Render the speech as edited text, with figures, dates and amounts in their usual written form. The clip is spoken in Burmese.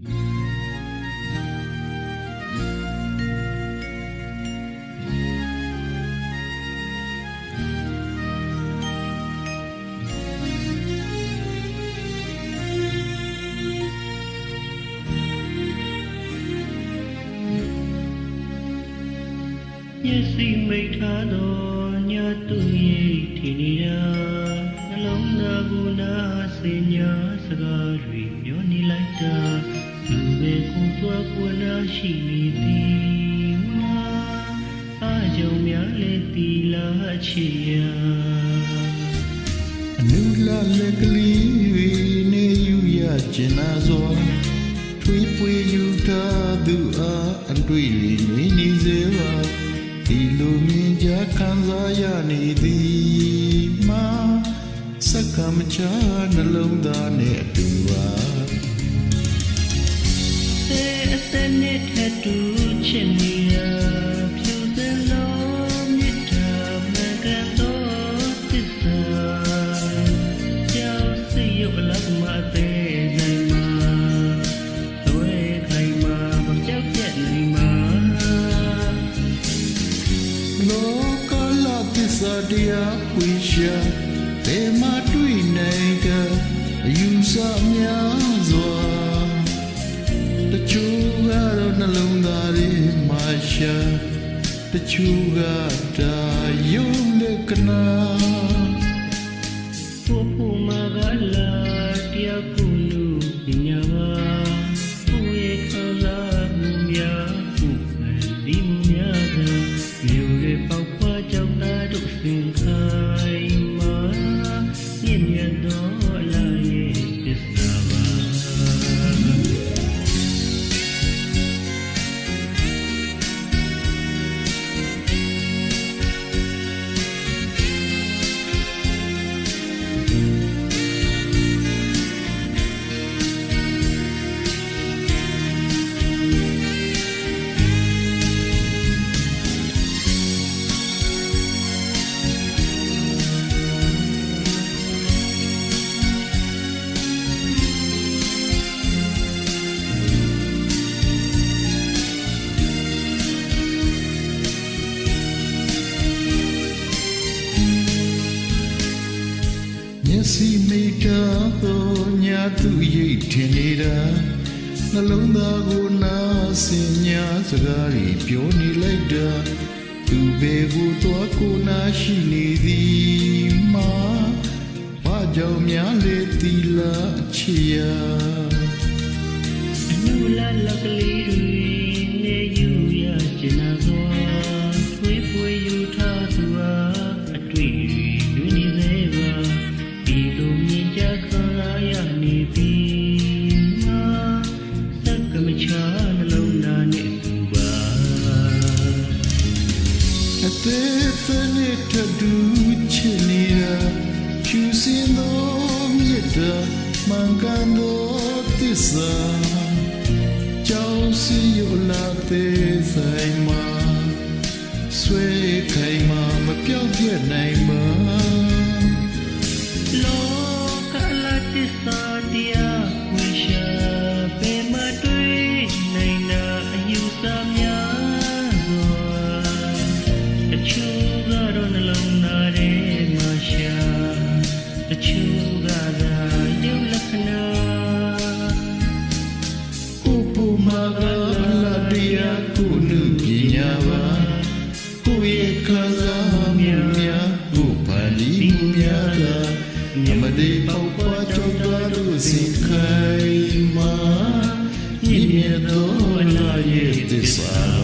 စီမိတ်ထားသောညတူရဲ့ထင်နေတာနှလုံးသားကိုနာစင်ညာစကားတွေပြောနေလိုက်တာသူပဲကိုသွားကွနာရှိနေသည်မာအားကြောင့်များလဲတီလာချေရအနုလာလက်ကလေးတွေနေယူရကျင်နာစွာထွေးပွေယူထားသူအားအတွေ့တွေနေနေစေပါဒီလိုမြင်ကြခံစားရနေသည်မှာစက္ကမချနှလုံးသားနဲ့အတူပါအသက်နဲ့ထတူချစ်နေရဖြူစင်လုံးမြတ်တာမကန်တော့သစ္စာကြောက်စိတ်ရုပ်လက်မသေးနိုင်မှာသွေးခိုင်မှာမကြောက်ပြတ်နိုင်မှာလောကလာသစ္စာတရားဝိရှာဘယ်မှာတွေ့နိုင်ကအယူဆများစွာတချို့ကတော့နှလုံးသားတွေမှာရှာတချို့ကဒါယုံလက္ခဏာဖို့မကလာတရားကုလူပညာပါကိုယ်ရဲ့ခံစားမှုများကိုယ်ဒီများကမြို့ရဲ့ပေါက်ဖွားကြောက်တာတို့စင်ခိုင်မှာညင်ရတော့လာရဲ့သစ္စာပါစီမိတာတော့ညာသူရိတ်ထင်နေတာနှလုံးသားကိုနာစင်ညာစကားတွေပြောနေလိုက်တာသူပဲကိုသွားကိုနာရှိနေသည်မှာဘာကြောင့်များလဲတီလာချီယာအနုလာလက်ကလေးတွေနေယူရကျင်နာစွာထွေးပွေယူထားသူအားအတွေ့တွေနေစေပါဒီလိုမြင်ကြခံရနေပြီမာစက္ကမချနှလုံးသားနဲ့သူပါအသေးစနစ်ထတူချစ်နေတာဖြူစင်သောမြတ်တာမှန်ကန်သောသစ္စာကြောင့်စီရလာသေးဆိုင်မှာဆွေခိုင်မှာမပြောင်းပြတ်နိုင်ပါလောကလာသစ္စာတရားဝိရှာဘယ်မှာတွေ့နိုင်တာအယူဆများစွာတချို့ကတော့နှလုံးသားထဲမှာရှာတချို့ကသာရုပ်လက္ခဏာကိုပုံမှာကလာတရားကိုနုပညာပါကိုရဲ့ခံစားမှုများကိုပါဠိများကအမဒီပေါပွားကြောက်တာလို့စင်ခိုင်မှာမြင်ရတော့လာရဲ့သစ္စာ